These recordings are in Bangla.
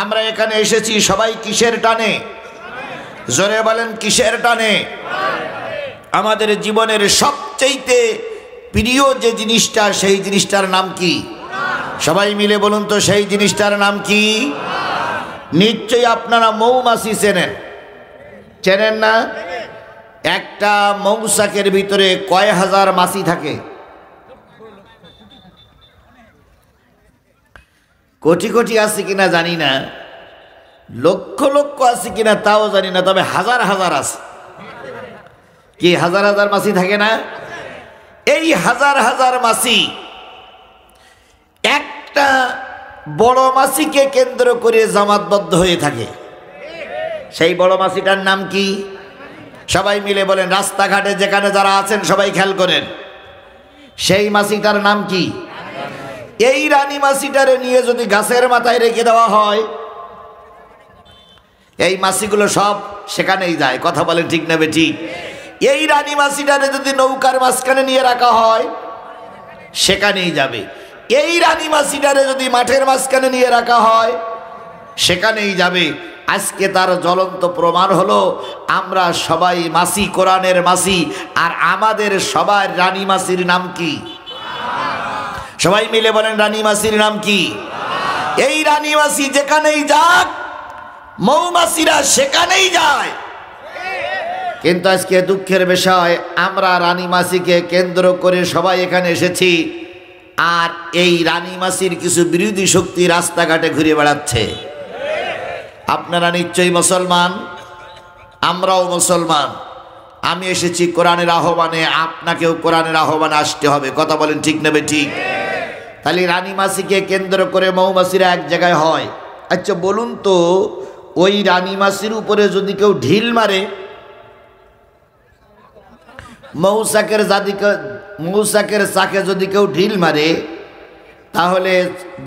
আমরা এখানে এসেছি সবাই কিসের টানে? জোরে বলেন কিসের টানে? আমাদের জীবনের সবচেয়ে প্রিয় যে জিনিসটা, সেই জিনিসটার নাম কি? সবাই মিলে বলুন তো, সেই জিনিসটার নাম কি? নিশ্চয়ই আপনারা মৌমাছি চেনেন, চেনেন না? একটা মৌচাকের ভিতরে কয় হাজার মাছি থাকে? কোটি কোটি আছে কিনা জানি না, লক্ষ লক্ষ আছে কিনা তাও জানি না, তবে হাজার হাজার আছে। কি হাজার হাজার মাছি থাকে না? এই হাজার হাজার মাছি একটা বড় মাছিকে কেন্দ্র করে জামাতবদ্ধ হয়ে থাকে। সেই বড় মাছিটার নাম কি? সবাই মিলে বলেন, রাস্তাঘাটে যেখানে যারা আছেন সবাই খেয়াল করেন, সেই মাছিটার নাম কি? এই রানী মাছিটারে নিয়ে যদি গাছের মাথায় রেখে দেওয়া হয়, এই মাছিগুলো সব সেখানেই যায়। কথা বলেন ঠিক না বেঠিক? এই রানী মাছিটারে যদি নৌকার মাঝখানে নিয়ে রাখা হয়, সেখানেই যাবে। এই রানী মাছিটারে যদি মাঠের মাঝখানে নিয়ে রাখা হয়, সেখানেই যাবে। আজকে তার জ্বলন্ত প্রমাণ হলো আমরা সবাই মাছি, কোরআনের মাছি। আর আমাদের সবার রানী মাছির নাম কি? সবাই মিলে বলেন, রানী মাছির নাম কি? এই রানী মাছি যেখানেই যাক, মৌমাছিরা সেখানেই যায়। কিন্তু আজকে দুঃখের বিষয়, আমরা রানী মাছিকে কেন্দ্র করে সবাই এখানে এসেছি, আর এই রানী মাছির কিছু বিরোধী শক্তি রাস্তাঘাটে ঘুরে বেড়াচ্ছে। আপনারা নিশ্চয়ই মুসলমান, আমরাও মুসলমান। আমি এসেছি কোরআনের আহ্বানে, আপনাকেও কোরআনের আহ্বানে আসতে হবে। কথা বলেন ঠিক নেবে ঠিক? তাহলে রানী মাছিকে কেন্দ্র করে মৌমাছিরা এক জায়গায় হয়। আচ্ছা বলুন তো, ওই রানী মাছির উপরে যদি কেউ ঢিল মারে, মৌচাকের চাকে যদি কেউ ঢিল মারে, তাহলে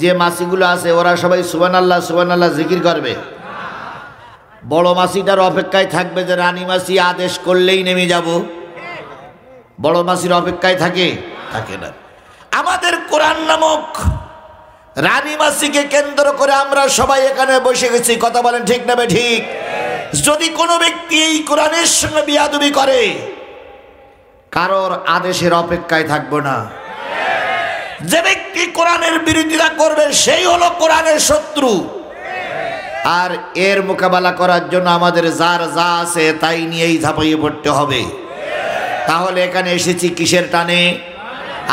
যে মাছিগুলো আছে ওরা সবাই সুবহানাল্লাহ সুবহানাল্লাহ জিকির করবে? বড় মাছিটার অপেক্ষায় থাকবে যে রানী মাছি আদেশ করলেই নেমে যাব? বড় মাছির অপেক্ষায় থাকে? থাকে না। আমাদের কোরআন নামক রানী মাছিকে কেন্দ্র করে আমরা সবাই এখানে বসে গেছি। কথা বলেন ঠিক না ঠিক? যদি কোনো ব্যক্তি এই কোরআনের সঙ্গে বিয়াদবি করে, কারোর আদেশের অপেক্ষায় থাকবো না। যে ব্যক্তি কোরআনের বিরোধিতা করবে, সেই হলো কোরআনের শত্রু। আর এর মোকাবেলা করার জন্য আমাদের যার যা আছে তাই নিয়েই ঝাঁপিয়ে পড়তে হবে। তাহলে এখানে এসেছি কিসের টানে?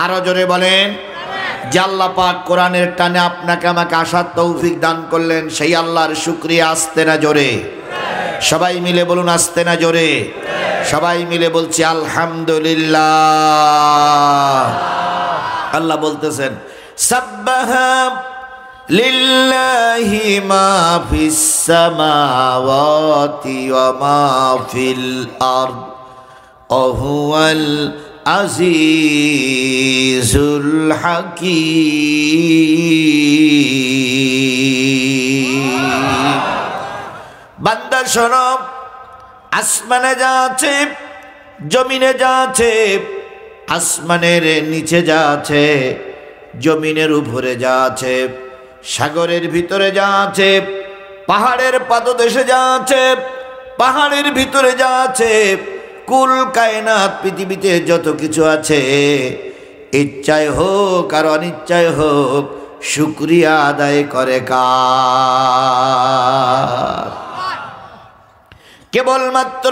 আরো জোরে বলেন। যে আল্লাহ পাক কোরআনের টানে আপনাকে আমাকে আসার তৌফিক দান করলেন, সেই আল্লাহর শুকরিয়া। আসতে না জোরে? সবাই মিলে বলুন, আসতে না জোরে? সবাই মিলে বলছি আলহামদুলিল্লাহ। আল্লাহ বলতেছেন, সাব্বাহা লিল্লাহি মা ফিস সামাওয়াতি ওয়া মা ফিল আরদ ওয়া হুয়াল আজিজুল হাকীম। বান্দা শোনো, আসমানে যা আছে, জমিনে যা আছে, আসমানের নিচে যা আছে, জমিনের উপরে যা আছে, সাগরের ভিতরে যা আছে, পাহাড়ের পাদদেশে যা আছে, পাহাড়ের ভিতরে যা আছে, কুল কায়নাত পৃথিবীতে যত কিছু আছে, ইচ্ছায় হোক আর অনিচ্ছায় হোক, শুকরিয়া আদায় করে কার? কেবলমাত্র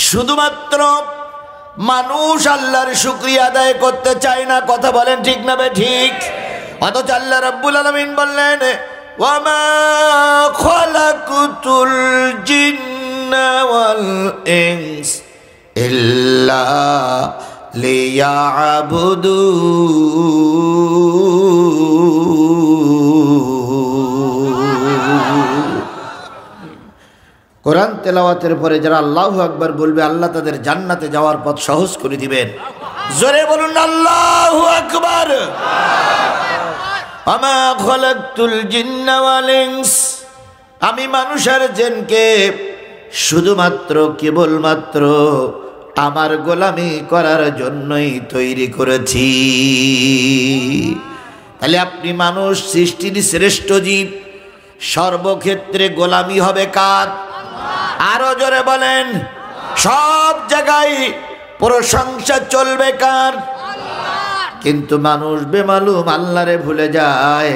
শুধুমাত্র মানুষ আল্লাহর শুকরিয়া আদায় করতে চায় না। কথা বলেন ঠিক না ঠিক? অথচ আল্লাহ রাব্বুল আলামিন বললেন, ওয়া মা খালাকুতুল জিন্না ওয়াল ইনস ইল্লা লিয়াবুদুন। কোরআন তেলাওয়াতের পরে যারা আল্লাহু আকবার বলবে, আল্লাহ তাদের জান্নাতে যাওয়ার পথ সহজ করে দিবেন। জোরে বলুন আল্লাহু আকবার। আমা খালাকতুল জিন্না ওয়াল ইনস, আমি মানুষ আর জিনকে শুধুমাত্র কেবলমাত্র আমার গোলামি করার জন্যই তৈরি করেছি। তাহলে আপনি মানুষ সৃষ্টির শ্রেষ্ঠ জীব, সর্বক্ষেত্রে গোলামি হবে কার? আরো জোরে বলেন, সব জায়গায় প্রশংসা চলবে কার? কিন্তু মানুষ বেমালুম আল্লাহরে ভুলে যায়।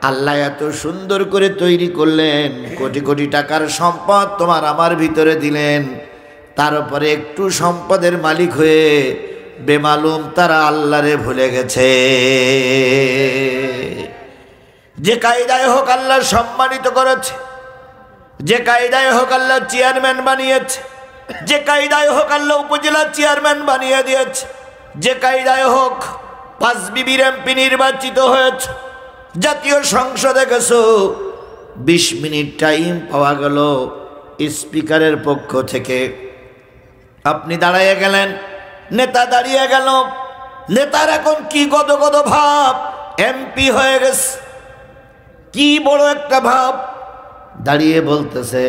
আল্লাহ এত সুন্দর করে তৈরি করলেন, কোটি কোটি টাকার সম্পদ তোমার আমার ভিতরে দিলেন, তারপরে একটু সম্পদের মালিক হয়ে বেমালুম তারা আল্লাহরে ভুলে গেছে। যে কায়দায় হোক আল্লাহ সম্মানিত করেছে, যে কায়দায় হোক আল্লাহ চেয়ারম্যান বানিয়েছে, যে কায়দায় হোক আল্লাহ উপজেলা চেয়ারম্যান বানিয়ে দিয়েছে, যে কায়দায় হোক 5 বিবির এমপি নির্বাচিত হয়েছে, জাতীয় সংসদে গেছো 20 মিনিট টাইম পাওয়া গেল স্পিকারের পক্ষ থেকে, আপনি দাঁড়িয়ে গেলেন, নেতা দাঁড়িয়ে গেল, নেতার এখন কি গদ গদ ভাব, এমপি হয়ে গেছে, কি বড় একটা ভাব। দাঁড়িয়ে বলতেছে,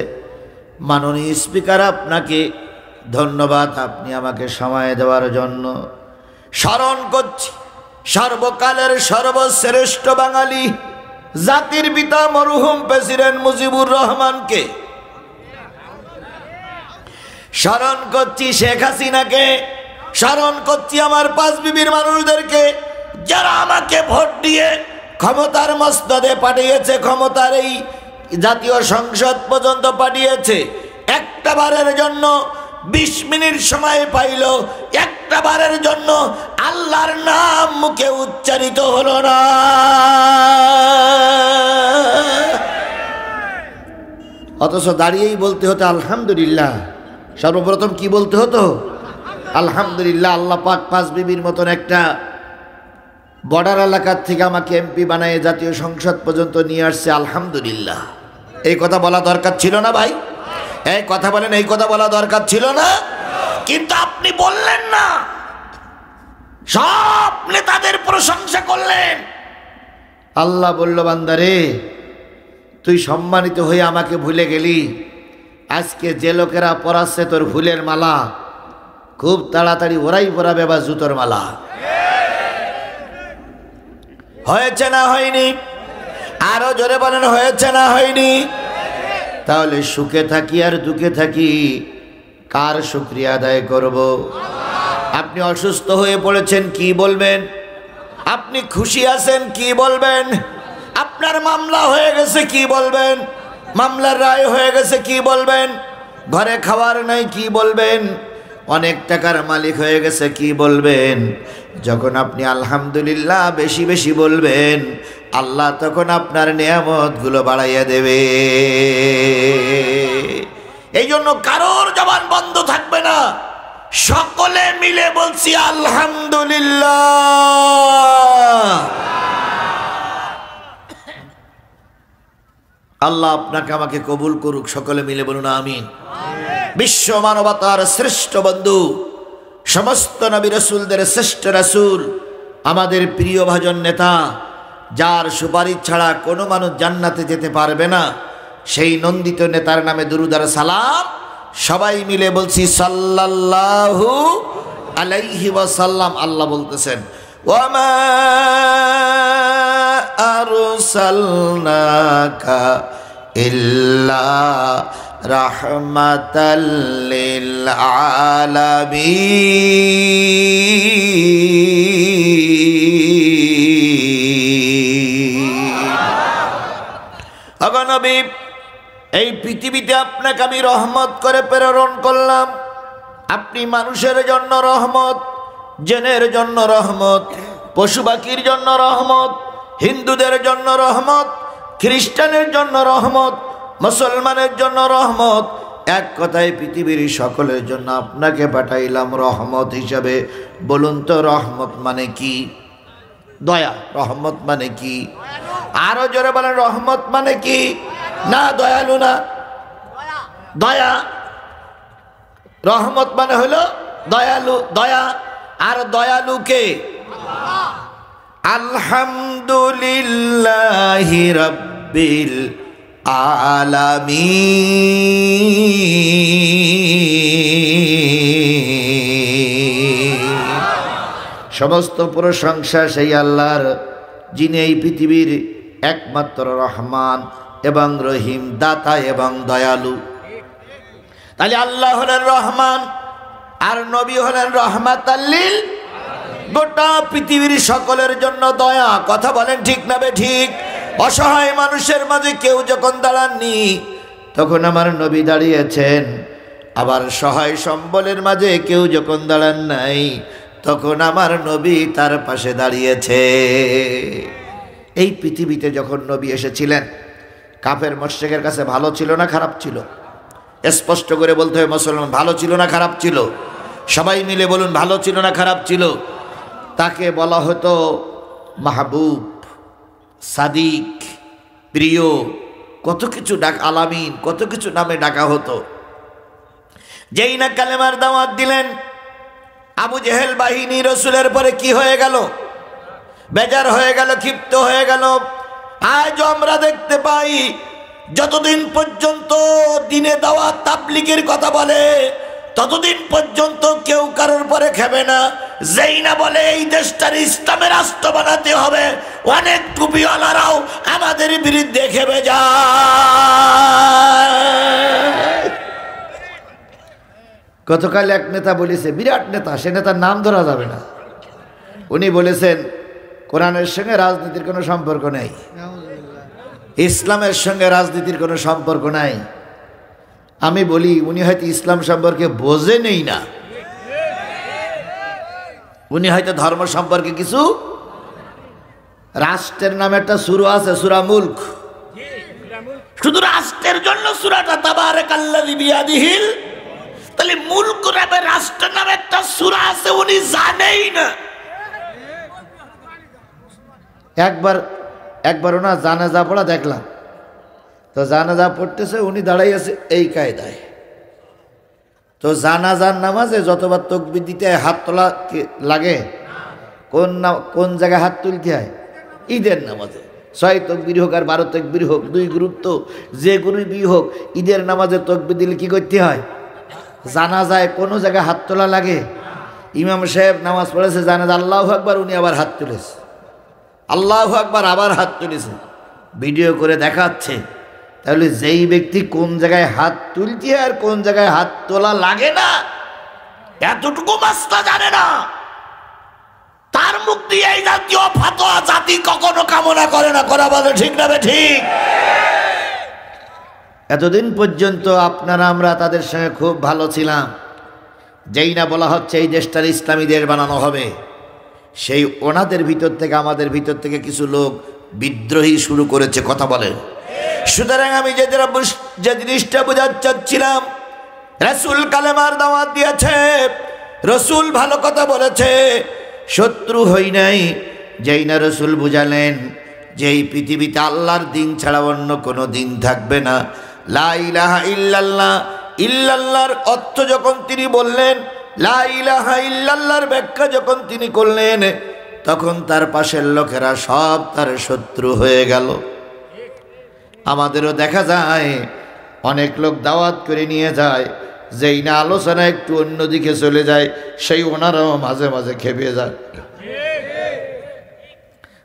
মাননীয় স্পিকার আপনাকে ধন্যবাদ, আপনি আমাকে সময় দেওয়ার জন্য। স্মরণ করছি সর্বকালের সর্বশ্রেষ্ঠ বাঙালি, জাতির পিতা মরহুম প্রেসিডেন্ট মুজিবুর রহমানকে, স্মরণ করছি শেখ হাসিনাকে, স্মরণ করছি আমার 5 বিবির মানুষদেরকে, যারা আমাকে ভোট দিয়ে ক্ষমতার মস্তদে পাঠিয়েছে, ক্ষমতার এই জাতীয় সংসদ পর্যন্ত পাঠিয়েছে। একটা বারের জন্য 20 মিনিট সময় পাইল, একটা বারের জন্য আল্লাহর নাম মুখে উচ্চারিত হলো না। অথচ দাঁড়িয়েই বলতে হতো আলহামদুলিল্লাহ। সর্বপ্রথম কি বলতে হতো? আলহামদুলিল্লাহ, আল্লাহ পাক 5 বিবির মতন একটা বর্ডার এলাকার থেকে আমাকে এমপি বানায় জাতীয় সংসদ পর্যন্ত নিয়ে আসছে, আলহামদুলিল্লাহ। এই কথা বলা দরকার ছিল না ভাই? এই কথা বলেন, এই কথা বলা দরকার ছিল না? কিন্তু আপনি বললেন না, সব নেতাদের প্রশংসা করলেন। আল্লাহ বলল, বান্দারে তুই সম্মানিত হয়ে আমাকে ভুলে গেলি, আজকে যে লোকেরা পরাচ্ছে তোর ফুলের মালা, খুব তাড়াতাড়ি ওরাই পরাবে বা জুতোর মালা। হয়েছে না হয়নি? আরো জোরে বলেন, হয়েছে না হয়নি? তাহলে সুখে থাকি আর দুঃখে থাকি, কার শুকরিয়া আদায় করব? আপনি অসুস্থ হয়ে পড়েছেন, কি বলবেন? আপনি খুশি আছেন, কি বলবেন? আপনার মামলা হয়ে গেছে, কি বলবেন? মামলার রায় হয়ে গেছে, কি বলবেন? ঘরে খাওয়ার নাই, কি বলবেন? অনেক টাকার মালিক হয়ে গেছে, কি বলবেন? যখন আপনি আলহামদুলিল্লাহ বেশি বেশি বলবেন, আল্লাহ তখন আপনার নিয়ামতগুলো বাড়াইয়া দেবে। এই জন্য কারোর জবান বন্ধ থাকবে না, সকলে মিলে বলছি আলহামদুলিল্লাহ। আল্লাহ আপনাকে আমাকে কবুল করুক, সকলে মিলে বলুন আমিন। বিশ্ব মানবতার শ্রেষ্ঠ বন্ধু, সমস্ত নবী রাসূলদের শ্রেষ্ঠ রাসূল, আমাদের প্রিয় ভাজন নেতা, যার সুপারিশ ছাড়া কোনো মানুষ জান্নাতে যেতে পারবে না, সেই নন্দিত নেতার নামে দুরূদ আর সালাম সবাই মিলে বলছি সাল্লাল্লাহু আলাইহি ওয়াসাল্লাম। আল্লাহ বলতেছেন, ওয়ামা আরসালনাকা ইল্লা রাহমাতাল লিল আলামিন। ওগো নবী, এই পৃথিবীতে আপনাকে আমি রহমত করে প্রেরণ করলাম। আপনি মানুষের জন্য রহমত, জিনের জন্য রহমত, পশু পাখির জন্য রহমত, হিন্দুদের জন্য রহমত, খ্রিস্টানের জন্য রহমত, মুসলমানের জন্য রহমত, এক কথায় পৃথিবীর সকলের জন্য আপনাকে পাঠাইলাম রহমত হিসাবে। বলুন তো রহমত মানে কি? দয়া। রহমত মানে কি? আরো জোরে বলেন, রহমত মানে কি? না দয়ালু না, দয়া। রহমত মানে হলো দয়ালু, দয়া। আর দয়ালু কে? আলহামদুলিল্লাহি রাব্বিল আলামিন। সমস্ত প্রশংসা সেই আল্লাহর, যিনি এই পৃথিবীর একমাত্র রহমান, এবং রহিম, দাতা এবং দয়ালু। তাহলে আল্লাহ হলেন রহমান আর নবী হলেন রাহমাতাল লিল গোটা পৃথিবীর সকলের জন্য দয়া। কথা বলেন ঠিক না বে ঠিক? অসহায় মানুষের মাঝে কেউ যখন দাঁড়াননি তখন আমার নবী দাঁড়িয়েছেন, আবার সহায় সম্বলের মাঝে কেউ যখন দাঁড়ান নাই তখন আমার নবী তার পাশে দাঁড়িয়েছে। এই পৃথিবীতে যখন নবী এসেছিলেন কাফের মুশরিকের কাছে ভালো ছিল না খারাপ ছিল? স্পষ্ট করে বলতে হবে মুসলমান, ভালো ছিল না খারাপ ছিল? সবাই মিলে বলুন, ভালো ছিল না খারাপ ছিল? তাকে বলা হতো মাহবুব, সাদিক, প্রিয়, কত কিছু আলামিন, কত কিছু নামে ডাকা হতো। যেই না কালেমার দাওয়াত দিলেন আবু জেহেল বাহিনী রসুলের পরে কি হয়ে গেল? বেজার হয়ে গেল, ক্ষিপ্ত হয়ে গেল। আজ আমরা দেখতে পাই যতদিন পর্যন্ত দিনে দাওয়াত তাবলীগের কথা বলে ততদিন পর্যন্ত কেউ কারোর পরে খেবে না। যেই না বলে এই দেশটার ইসলামের রাষ্ট্র বানাতে হবে, অনেক টুপিওয়ালারাও আমাদের বিরুদ্ধে খেপে যায়। গতকাল এক নেতা বলেছে, বিরাট নেতা, সে নেতার নাম ধরা যাবে না, উনি বলেছেন কোরআনের সঙ্গে রাজনীতির কোনো সম্পর্ক নেই, ইসলামের সঙ্গে রাজনীতির কোনো সম্পর্ক নাই। আমি বলি উনি হয়তো ইসলাম সম্পর্কে বোঝে নেই না, উনি হয়তো ধর্ম সম্পর্কে কিছু। রাষ্ট্রের নামে একটা সূরা আছে, সূরা মুলক, শুধু রাষ্ট্রের জন্য সূরাটা তাবারাকাল্লাযী বিয়াদিহিল। তাহলে মুলক নামে রাষ্ট্রের নামে একটা সূরা আছে, উনি জানেই না। একবার ওনার জানাজা পড়া দেখলাম, তো জানাজা পড়তেছে, উনি দাঁড়াই আছে এই কায়দায়। তো জানাজার নামাজে যতবার তাকবীর দিতে হয় হাত তোলা লাগে, কোন জায়গায় হাত তুলতে হয়? ঈদের নামাজে 6 তাকবীর হোক আর 12 তাকবীর হোক, 2 গুরুত্ব যে গুরুই হোক, ঈদের নামাজে তাকবীর দিলে কি করতে হয়? জানাজায় কোনো জায়গায় হাত তোলা লাগে? ইমাম সাহেব নামাজ পড়েছে জানাজা, আল্লাহু আকবার, উনি আবার হাত তুলেছে, আল্লাহু আকবার, আবার হাত তুলেছে, ভিডিও করে দেখাচ্ছে। তাহলে যেই ব্যক্তি কোন জায়গায় হাত তুলতে আর কোন জায়গায় হাত তোলা লাগে না, এতটুকু মাসলা জানে না, তার মুখ দিয়ে এই জাতীয় ফাতোয়া জাতি কখনো কামনা করে না। করা বলে ঠিক না ঠিক? এতদিন পর্যন্ত আপনারা আমরা তাদের সঙ্গে খুব ভালো ছিলাম। যেই না বলা হচ্ছে এই দেশটার ইসলামী দেশ বানানো হবে, সেই ওনাদের ভিতর থেকে, আমাদের ভিতর থেকে কিছু লোক বিদ্রোহী শুরু করেছে। কথা বলে। সুতরাং আমি যে জিনিসটা বোঝাতে চাচ্ছিলাম, রাসূল কালেমার দাওয়াত দিয়েছে, রাসূল ভালো কথা বলেছে, শত্রু হই নাই। যেই না রাসূল বুঝালেন যে এই পৃথিবীতে আল্লাহর দিন ছাড়া অন্য কোনো দিন থাকবে না, লা ইলাহা ইল্লাল্লাহ, ইল্লাল্লাহর অর্থ যখন তিনি বললেন, লা ইলাহা ইল্লাল্লাহর ব্যাখ্যা যখন তিনি করলেন, তখন তার পাশের লোকেরা সব তার শত্রু হয়ে গেল। আমাদেরও দেখা যায় অনেক লোক দাওয়াত করে নিয়ে যায়, যেই না আলোচনা একটু অন্যদিকে চলে যায়, সেই ওনারাও মাঝে মাঝে খেপে যায়।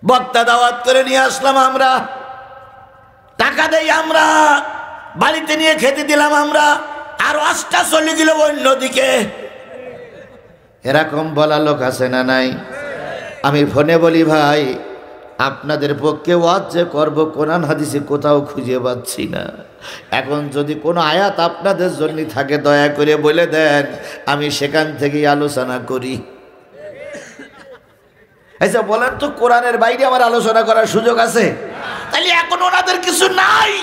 বক্তা দাওয়াত করে নিয়ে আসলাম আমরা, টাকা দেই আমরা, বাড়িতে নিয়ে খেতে দিলাম আমরা, আর 8টা চলে গেল অন্যদিকে। এরকম বলা লোক আছে না নাই? আমি ফোনে বলি, ভাই আপনাদের পক্ষে ওয়াজ যে করবো কোরআন হাদিসে কোথাও খুঁজে পাচ্ছি না। এখন যদি কোনো আয়াত আপনাদের জন্য থাকে দয়া করে বলে দেন, আমি সেখান থেকেই আলোচনা করি। আচ্ছা বলেন তো, কোরআনের বাইরে আমার আলোচনা করার সুযোগ আছে? তাহলে এখন ওনাদের কিছু নাই।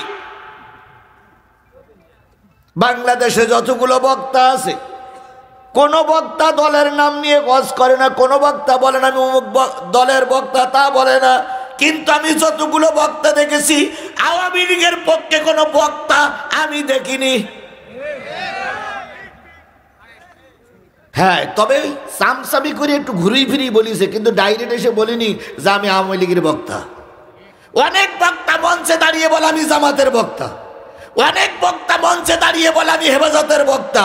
বাংলাদেশে যতগুলো বক্তা আছে, কোন বক্তা দলের নাম নিয়ে ওয়াজ করে না, কোন বক্তা বলে না আমি অমুক দলের বক্তা, তা বলে না। কিন্তু আমি যতগুলো বক্তা দেখেছি, আওয়ামী লীগের পক্ষে কোনো বক্তা আমি দেখিনি। হ্যাঁ, তবে সামসামি করে একটু ঘুরিয়ে ফিরিয়ে বলিছে, কিন্তু ডাইরেক্ট এসে বলিনি যে আমি আওয়ামী লীগের বক্তা। অনেক বক্তা মঞ্চে দাঁড়িয়ে বলে আমি জামাতের বক্তা, অনেক বক্তা মঞ্চে দাঁড়িয়ে বলে আমি হেফাজতের বক্তা,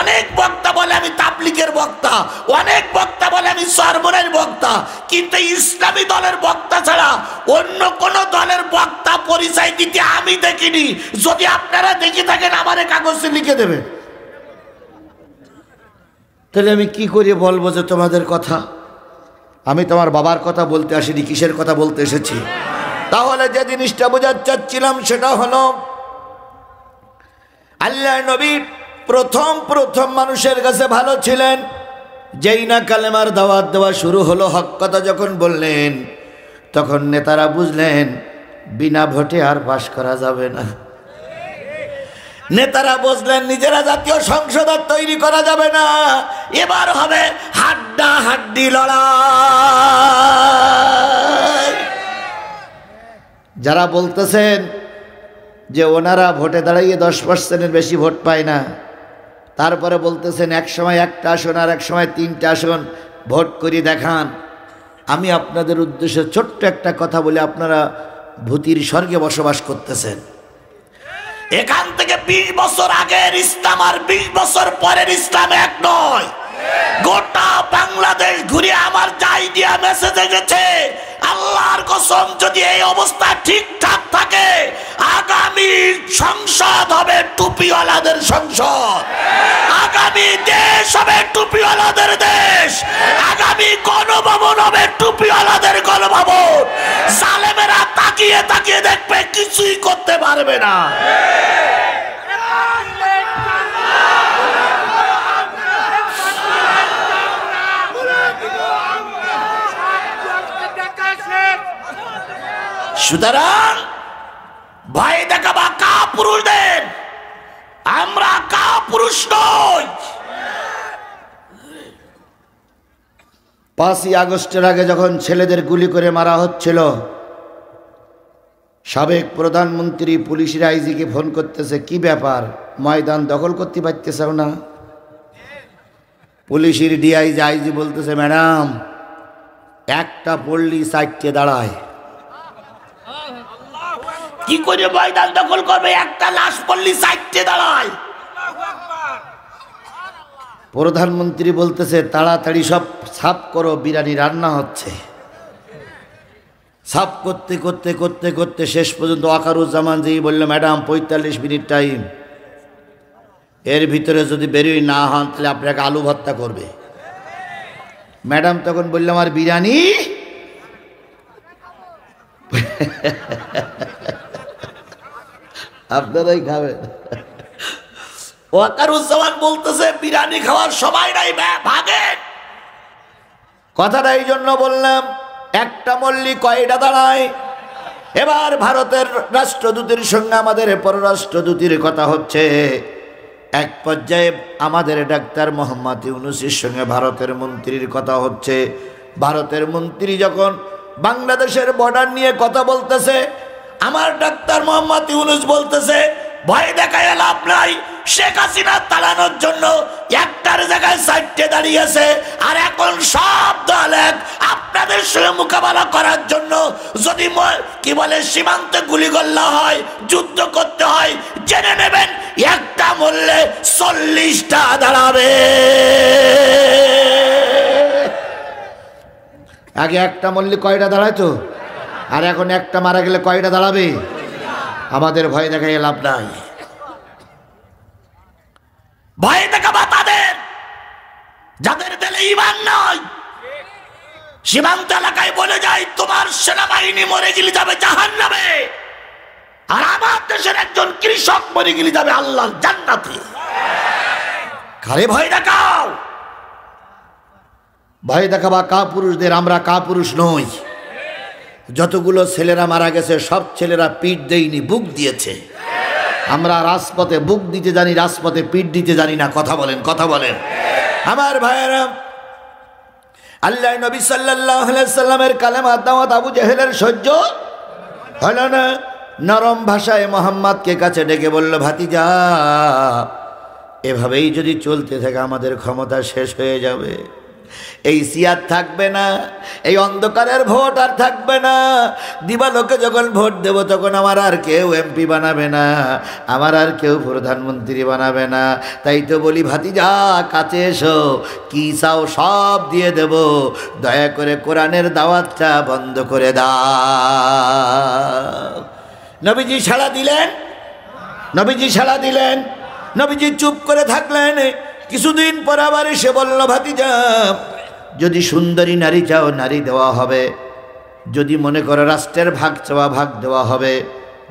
অনেক বক্তা বলে আমি তাবলীগের বক্তা, অনেক বক্তা বলে আমি সরমনের বক্তা, কিন্তু ইসলামী দলের বক্তা ছাড়া অন্য কোন দলের বক্তা পরিচয় দিতে আমি দেখিনি। যদি আপনারা দেখে থাকেন আমারে কাগজে লিখে দেবেন। তাহলে আমি কি করে বলবো যে তোমাদের কথা? আমি তোমার বাবার কথা বলতে আসিনি, কিসের কথা বলতে এসেছি? তাহলে যে জিনিসটা বোঝাতে চাচ্ছিলাম সেটা হলো আল্লাহ নবী প্রথম মানুষের কাছে ভালো ছিলেন। যেই না কালেমার দাওয়াত দেওয়া শুরু হলো, হক কথা যখন বললেন, তখন নেতারা বুঝলেন বিনা ভোটে আর পাশ করা যাবে না। নেতারা বুঝলেন নিজেরা জাতীয় সংসদ আর তৈরি করা যাবে না, এবার হবে হাড্ডাহাড্ডি লড়াই। যারা বলতেছেন যে ওনারা ভোটে দাঁড়িয়ে 10%-এর বেশি ভোট পায় না, তারপরে বলতেছেন এক সময় একটা আসন আর এক সময় 3টে আসন ভোট করে দেখান। আমি আপনাদের উদ্দেশ্যে ছোট্ট একটা কথা বলে, আপনারা ভূতির স্বর্গে বসবাস করতেছেন। এখান থেকে 20 বছর আগের ইসলাম আর 20 বছর পরের ইসলাম এক নয়। গোটা বাংলাদেশ ঘুরে আমার যাই দিয়া মেসেজ এসেছে, আল্লাহর কসম যদি এই অবস্থা ঠিকঠাক থাকে, আগামী সংসদ হবে টুপিওয়ালাদের সংসদ, আগামী দেশ হবে টুপিওয়ালাদের দেশ, আগামী গণভবন হবে টুপিওয়ালাদের গণভবন। জালেমেরা তাকিয়ে তাকিয়ে দেখবে, কিছুই করতে পারবে না। সুতরাং ভয় দেখাবা কাপুরুষদের, আমরা কাপুরুষ নই। 5ই আগস্টের আগে যখন ছেলেদের গুলি করে মারা হচ্ছিল, সাবেক প্রধানমন্ত্রী পুলিশের আইজিকে ফোন করতেছে, কি ব্যাপার, ময়দান দখল করতে পারতেছ না? পুলিশের ডিআইজি আইজি বলতেছে, ম্যাডাম একটা পল্লী 4টে দাঁড়ায়। কি করে ময়দান দখল করবে? একটা লাশ পল্লী 4টে দাঁড়ায়। প্রধানমন্ত্রী বলতেছে, তাড়াতাড়ি সব সাফ করো, বিরিয়ানি রান্না হচ্ছে। সাফ করতে করতে করতে করতে শেষ পর্যন্ত ওয়াকারুজ্জামান জি বলল, ম্যাডাম 45 মিনিট টাইম, এর ভিতরে যদি বেরোই না হন তাহলে আপনাকে আলু ভর্তা করবে। ম্যাডাম তখন বললাম, আর বিরিয়ানি? আপনারাই খাবেন। ওয়াকারুজ্জামান বলতেছে, বিরিয়ানি খাওয়ার সময় নাই, ভাগেন। কথাটা এই জন্য বললাম, একটা মল্লি কয়টা দাঁড়ায়। এবার ভারতের রাষ্ট্রদূতের সঙ্গে আমাদের পররাষ্ট্রদূতের কথা হচ্ছে। এক পর্যায়ে আমাদের ডাক্তার মোহাম্মদ ইউনূসের সঙ্গে ভারতের মন্ত্রীর কথা হচ্ছে। ভারতের মন্ত্রী যখন বাংলাদেশের বর্ডার নিয়ে কথা বলতেছে, আমার ডাক্তার মোহাম্মদ ইউনূস বলতেছে, ভয় দেখায় লাভ নাই, শেখ হাসিনা তাড়ানোর জন্য একটার জায়গায় 4টে দাঁড়িয়েছে, আর এখন সব দল এক আপনাদের সঙ্গে মোকাবেলা করার জন্য যদি কি বলে সীমান্তে গুলিগোল্লা হয়, যুদ্ধ করতে হয়, জেনে নেবেন একটা মরলে 40টা দাঁড়াবে। আগে একটা মরলে কয়টা দাঁড়াইতো, আর এখন একটা মারা গেলে কয়টা দাঁড়াবে? আমাদের ভয় দেখায় লাভ নাই। ভয় দেখাবা তাদের যাদের দিলে ঈমান নাই। সীমান্ত এলাকায় বলে যায়, তোমার সেনাবাহিনী মরে গেলে যাবে জাহান্নামে, আর আমার দেশের একজন কৃষক মরে গেলে যাবে আল্লাহর জান্নাতে। কারে ভয় দেখাও? ভয় দেখাবা কাপুরুষদের। আমরা কাপুরুষ নই। যতগুলো ছেলেরা মারা গেছে সব ছেলেরা পিঠ দেয়নি, বুক দিয়েছে। আমরা রাজপথে বুক দিতে জানি, রাজপথে পিঠ দিতে জানি না। কথা বলেন, কথা বলেন আমার ভাইয়েরা। আল্লাহ নবী সাল্লাল্লাহু আলাইহি সাল্লামের কালেমা দাওয়াত আবু জেহেলের সহ্য হলো না। নরম ভাষায় মোহাম্মদকে কাছে ডেকে বলল, ভাতিজা এভাবেই যদি চলতে থাকে আমাদের ক্ষমতা শেষ হয়ে যাবে। এই সিয়ার থাকবে না, এই অন্ধকারের ভোট আর থাকবে না। দিবালোকে যখন ভোট দেব তখন আমার আর কেউ এমপি বানাবে না, আমার আর কেউ প্রধানমন্ত্রী বানাবে না। তাই তো বলি ভাতিজা কাছে এসো, কি চাও সব দিয়ে দেব, দয়া করে কোরআনের দাওয়াতটা বন্ধ করে দাও। নবীজি সাড়া দিলেন, নবীজি সাড়া দিলেন। নবীজি চুপ করে থাকলেন। কিছুদিন পর আবার এসে বলল, ভাতিজা যদি সুন্দরী নারী চাও নারী দেওয়া হবে, যদি মনে করো রাষ্ট্রের ভাগ চাওয়া ভাগ দেওয়া হবে,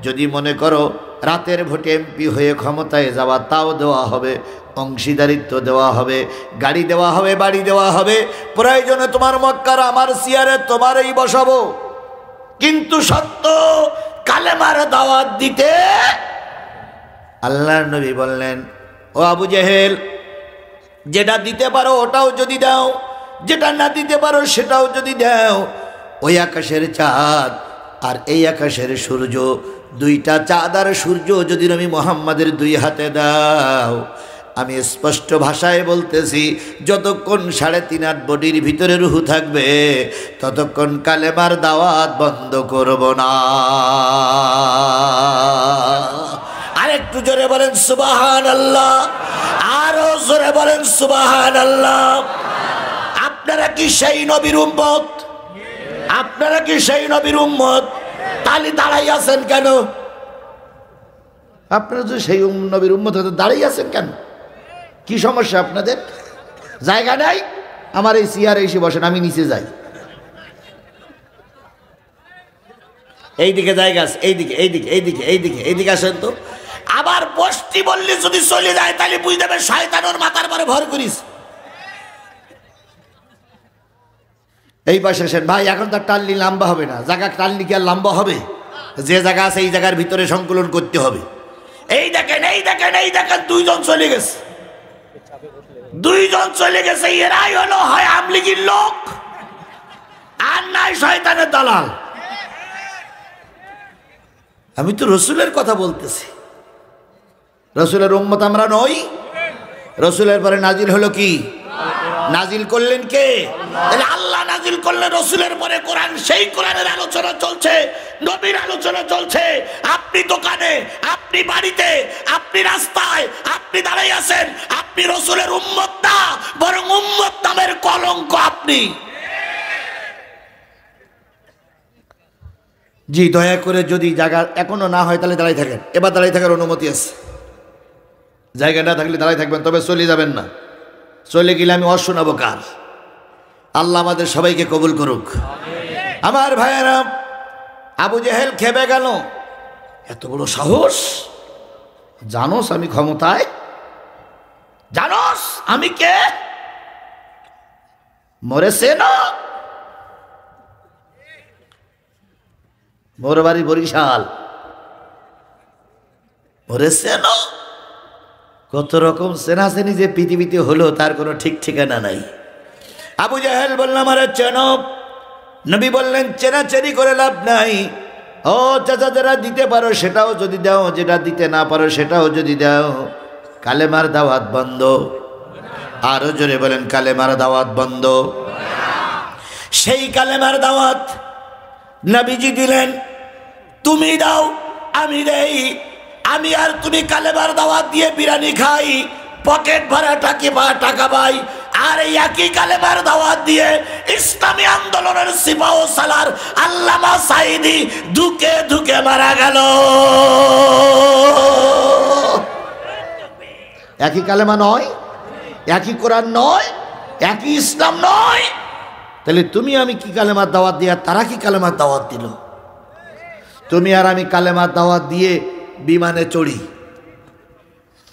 যদি মনে করো রাতের ভোটে এমপি হয়ে ক্ষমতায় যাওয়া তাও দেওয়া হবে, অংশীদারিত্ব দেওয়া হবে, গাড়ি দেওয়া হবে, বাড়ি দেওয়া হবে, প্রয়োজনে তোমার মক্কার আমার সিয়ারে তোমারই বসাবো। কিন্তু সত্য কালেমার দাওয়াত দিতে। আল্লাহর নবী বললেন, ও আবু জেহেল, যেটা দিতে পারো ওটাও যদি দাও, যেটা না দিতে পারো সেটাও যদি দাও। ওই আকাশের চাঁদ আর এই আকাশের সূর্য, দুইটা চাঁদ আর সূর্য যদি নবী মুহাম্মাদের দুই হাতে দাও, আমি স্পষ্ট ভাষায় বলতেছি, যতক্ষণ 3.5 বডির ভিতরে রূহ থাকবে ততক্ষণ কালেমার দাওয়াত বন্ধ করব না। আরেকটু জোরে বলেন সুবহানাল্লাহ, আরো জোরে বলেন সুবহানাল্লাহ। আপনারা কি সেই নবীর উম্মত? আপনারা কি সেই নবীর উম্মত? তালি দাঁড়াই আছেন কেন? আপনারা তো সেই নবীর উম্মত হতে দাঁড়াই আছেন কেন? কি সমস্যা আপনাদের? জায়গা নাই? আমার এই চেয়ারে এসে বসেন, আমি নিচে যাই। এইদিকে জায়গা আছে, এইদিকে এইদিকে এইদিকে এইদিকে এইদিকে আসেন তো। আবার বসতি বললে যদি চলে যায় তাহলে বুঝতে হবে শয়তানের মাথার পরে ভর করিস। এই পাশে আসেন ভাই, এখন তার টালনি লম্বা হবে না, জায়গা টালনি কি আর লম্বা হবে? যে জায়গা আছে এই জায়গার ভিতরে সংকলন করতে হবে। এই দেখেন এই দেখেন এই দেখেন, দুইজন চলে গেছে, দুইজন চলে গেছে। এরাই হলো হয় আমলিগির লোক আর নাই শয়তানের দালাল। আমি তো রসুলের কথা বলতেছি, রসুলের উম্মত আমরা নই। রসুলের পরে নাজিল হলো কি? নাজিল করলেন কে? আল্লাহ নাজিল করলেন রসুলের পরে কোরআন। সেই কোরআনের আলোচনা চলছে, নবীর আলোচনা চলছে। আপনি দোকানে, আপনি বাড়িতে, আপনি রাস্তায়, আপনি দাঁড়াই আছেন, আপনি রসুলের উম্মত না, বরং উম্মত নামের কলঙ্ক আপনি। জি দয়া করে যদি জায়গা এখনো না হয় তাহলে দাঁড়াই থাকেন। এবার দাঁড়াই থাকার অনুমতি আছে, জায়গা না থাকলে দাঁড়াই থাকবেন, তবে চলে যাবেন না। চলে গেলে আমি অশোনাবো কার। আল্লাহ আমাদের সবাইকে কবুল করুক। আমার ভাইয়েরা, আবু জেহেল খেপে গেল। এত বড় সাহস! জানোস আমি ক্ষমতায়? জানোস আমি কে? মরেছে না? মোর বাড়ি বরিশাল। মরেছে না? কত রকম চেনাচেনি যে পৃথিবীতে হলো তার কোনো ঠিক ঠিকানা নাই। আবু জাহেল বললাম আরে চেনো? নবী বললেন চেনাচেনি করে লাভ নাই। ও চাচা, যারা দিতে পারো সেটাও যদি দাও, যেটা দিতে না পারো সেটাও যদি দাও, কালেমার দাওয়াত বন্ধ। আরো জোরে বলেন কালেমার দাওয়াত বন্ধ। সেই কালেমার দাওয়াত নবীজি দিলেন, তুমি দাও আমি দেই। আমি আর তুমি কালেমার দাওয়াত দিয়ে বিরিয়ানি খাই, পকেট ভরা টাকা পাই। আর এই একই কালেমার দাওয়াত দিয়ে ইসলামী আন্দোলনের সিপাহ সালার আল্লামা সাঈদী ধুকে ধুকে মারা গেল। একই কালেমা নয়, একই কোরআন নয়, একই ইসলাম নয়। তাহলে তুমি আমি কি কালেমার দাওয়াত দিয়ে, আর তারা কি কালেমার দাওয়াত দিল? তুমি আর আমি কালেমার দাওয়াত দিয়ে বিমানে চড়ি,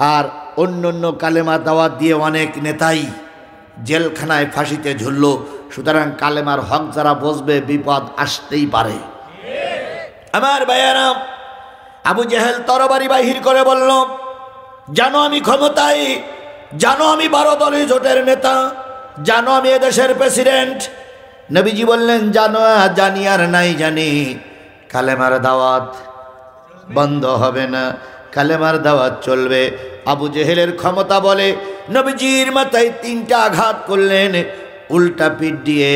আর অন্য অন্য কালেমার দাওয়াত দিয়ে অনেক নেতাই জেলখানায় ফাঁসিতে ঝুললো। সুতরাং কালেমার হক যারা বসবে বিপদ আসতেই পারে। আমার ভাইয়েরা, আবু জেহেল তরবারি বাহির করে বলল, জানো আমি ক্ষমতায়, জানো আমি 12 দলীয় জোটের নেতা, জানো আমি এদেশের প্রেসিডেন্ট। নবীজি বললেন, জানো জানি আর নাই জানি, কালেমার দাওয়াত বন্ধ হবে না, কালেমার দাওয়াত চলবে। আবু জেহেলের ক্ষমতা বলে নবীজির মাথায় 3টা আঘাত করলেন। উল্টা পিঠ দিয়ে